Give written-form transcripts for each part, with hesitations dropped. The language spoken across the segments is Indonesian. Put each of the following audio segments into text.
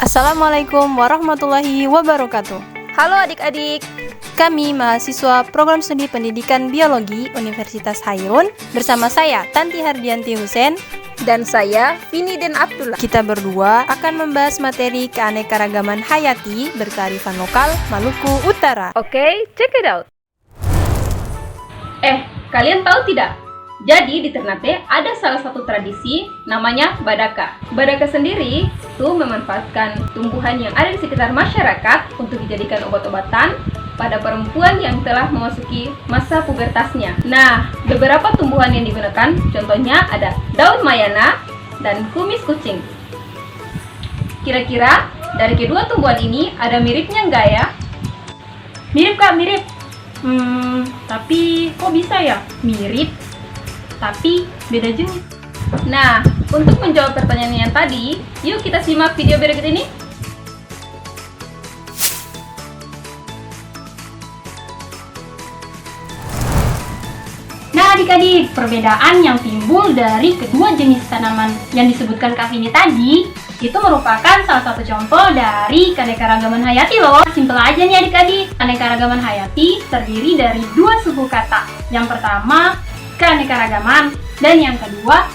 Assalamualaikum warahmatullahi wabarakatuh. Halo adik-adik. Kami mahasiswa Program Studi Pendidikan Biologi Universitas Hairun bersama saya Tanti Hardianti Husein Dan saya Vini Den Abdullah. Kita berdua akan membahas materi keanekaragaman hayati berkearifan lokal Maluku Utara. Oke, check it out. Kalian tahu tidak? Jadi di Ternate ada salah satu tradisi namanya Badaka. Badaka sendiri itu memanfaatkan tumbuhan yang ada di sekitar masyarakat untuk dijadikan obat-obatan pada perempuan yang telah memasuki masa pubertasnya. Nah, beberapa tumbuhan yang digunakan contohnya ada daun mayana dan kumis kucing. Kira-kira dari kedua tumbuhan ini ada miripnya enggak ya? Mirip Kak, mirip. Tapi kok bisa ya? Mirip, tapi beda jenis. Nah, untuk menjawab pertanyaan yang tadi, yuk kita simak video berikut ini. Nah adik-adik, perbedaan yang timbul dari kedua jenis tanaman yang disebutkan Kak Vini tadi itu merupakan salah satu contoh dari keanekaragaman hayati loh. Simpel aja nih adik-adik, keanekaragaman hayati terdiri dari dua suku kata. Yang pertama, keanekaragaman, dan yang kedua,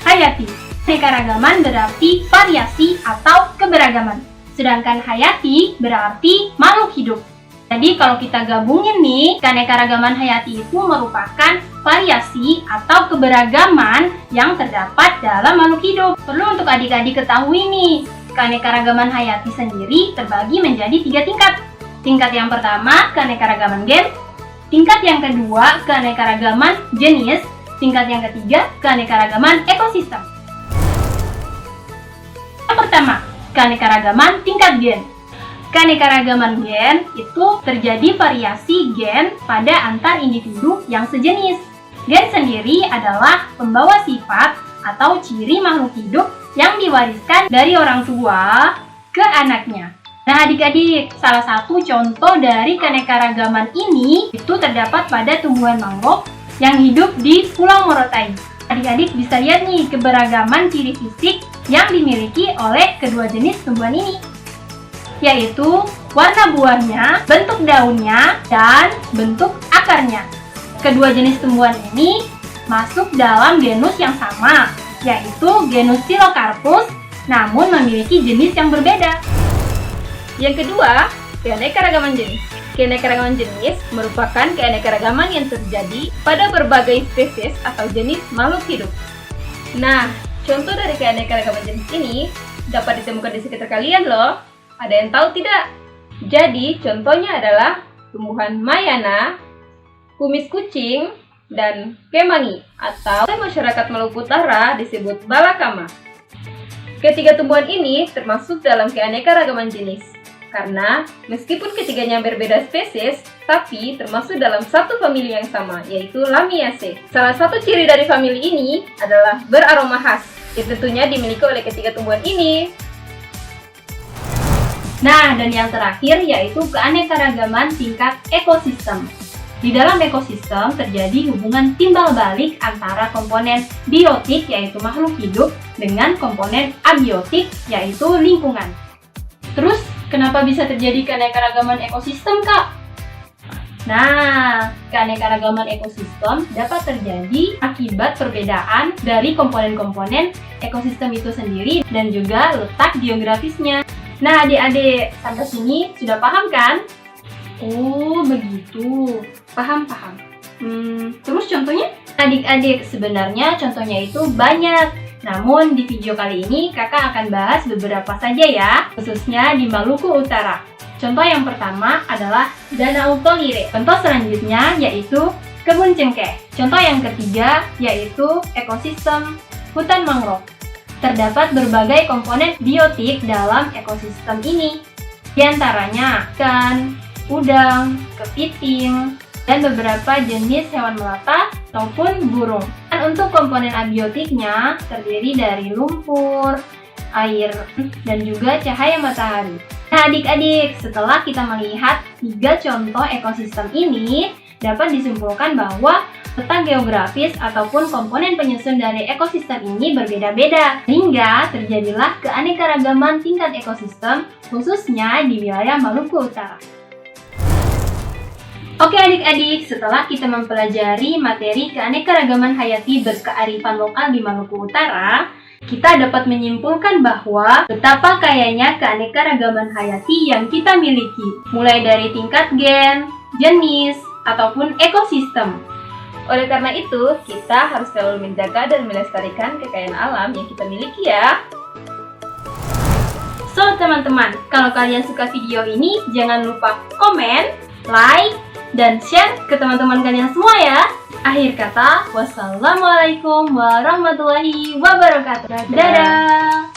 hayati. Keanekaragaman berarti variasi atau keberagaman, sedangkan hayati berarti makhluk hidup. Jadi kalau kita gabungin nih, keanekaragaman hayati itu merupakan variasi atau keberagaman yang terdapat dalam makhluk hidup. Perlu untuk adik-adik ketahui nih, keanekaragaman hayati sendiri terbagi menjadi 3 tingkat. Tingkat yang pertama, keanekaragaman gen. Tingkat yang kedua, keanekaragaman jenis. Tingkat yang ketiga, keanekaragaman ekosistem. Yang pertama, keanekaragaman tingkat gen. Keanekaragaman gen itu terjadi variasi gen pada antar individu yang sejenis. Gen sendiri adalah pembawa sifat atau ciri makhluk hidup yang diwariskan dari orang tua ke anaknya. Nah adik-adik, salah satu contoh dari keanekaragaman ini itu terdapat pada tumbuhan mangrove yang hidup di Pulau Morotai. Adik-adik bisa lihat nih keberagaman ciri fisik yang dimiliki oleh kedua jenis tumbuhan ini, yaitu warna buahnya, bentuk daunnya, dan bentuk akarnya. Kedua jenis tumbuhan ini masuk dalam genus yang sama, yaitu genus Phylocarpus, namun memiliki jenis yang berbeda. Yang kedua, keanekaragaman jenis. Keanekaragaman jenis merupakan keanekaragaman yang terjadi pada berbagai spesies atau jenis makhluk hidup. Nah, contoh dari keanekaragaman jenis ini dapat ditemukan di sekitar kalian loh. Ada yang tahu tidak? Jadi, contohnya adalah tumbuhan mayana, kumis kucing, dan kemangi, atau masyarakat Maluku Utara disebut balakama. Ketiga tumbuhan ini termasuk dalam keanekaragaman jenis, karena meskipun ketiganya berbeda spesies, tapi termasuk dalam satu famili yang sama, yaitu Lamiaceae. Salah satu ciri dari famili ini adalah beraroma khas, yang tentunya dimiliki oleh ketiga tumbuhan ini. Nah, dan yang terakhir yaitu keanekaragaman tingkat ekosistem. Di dalam ekosistem terjadi hubungan timbal balik antara komponen biotik yaitu makhluk hidup dengan komponen abiotik yaitu lingkungan. Terus, kenapa bisa terjadi keanekaragaman ekosistem, Kak? Nah, keanekaragaman ekosistem dapat terjadi akibat perbedaan dari komponen-komponen ekosistem itu sendiri dan juga letak geografisnya. Nah adik-adik, sampai sini sudah paham kan? Oh begitu, paham. Terus contohnya? Adik-adik, sebenarnya contohnya itu banyak. Namun di video kali ini kakak akan bahas beberapa saja ya, khususnya di Maluku Utara. Contoh yang pertama adalah Danau Tolire. Contoh selanjutnya yaitu kebun cengkeh. Contoh yang ketiga yaitu ekosistem hutan mangrove. Terdapat berbagai komponen biotik dalam ekosistem ini, di antaranya ikan, udang, kepiting, dan beberapa jenis hewan melata ataupun burung. Dan untuk komponen abiotiknya terdiri dari lumpur, air, dan juga cahaya matahari. Nah adik-adik, setelah kita melihat 3 contoh ekosistem ini, dapat disimpulkan bahwa Peta geografis ataupun komponen penyusun dari ekosistem ini berbeda-beda, sehingga terjadilah keanekaragaman tingkat ekosistem, khususnya di wilayah Maluku Utara. Oke adik-adik, setelah kita mempelajari materi keanekaragaman hayati berkearifan lokal di Maluku Utara, kita dapat menyimpulkan bahwa betapa kayanya keanekaragaman hayati yang kita miliki, mulai dari tingkat gen, jenis, ataupun ekosistem. Oleh karena itu, kita harus selalu menjaga dan melestarikan kekayaan alam yang kita miliki ya. So teman-teman, kalau kalian suka video ini, jangan lupa komen, like, dan share ke teman-teman kalian semua ya. Akhir kata, wassalamualaikum warahmatullahi wabarakatuh. Dadah!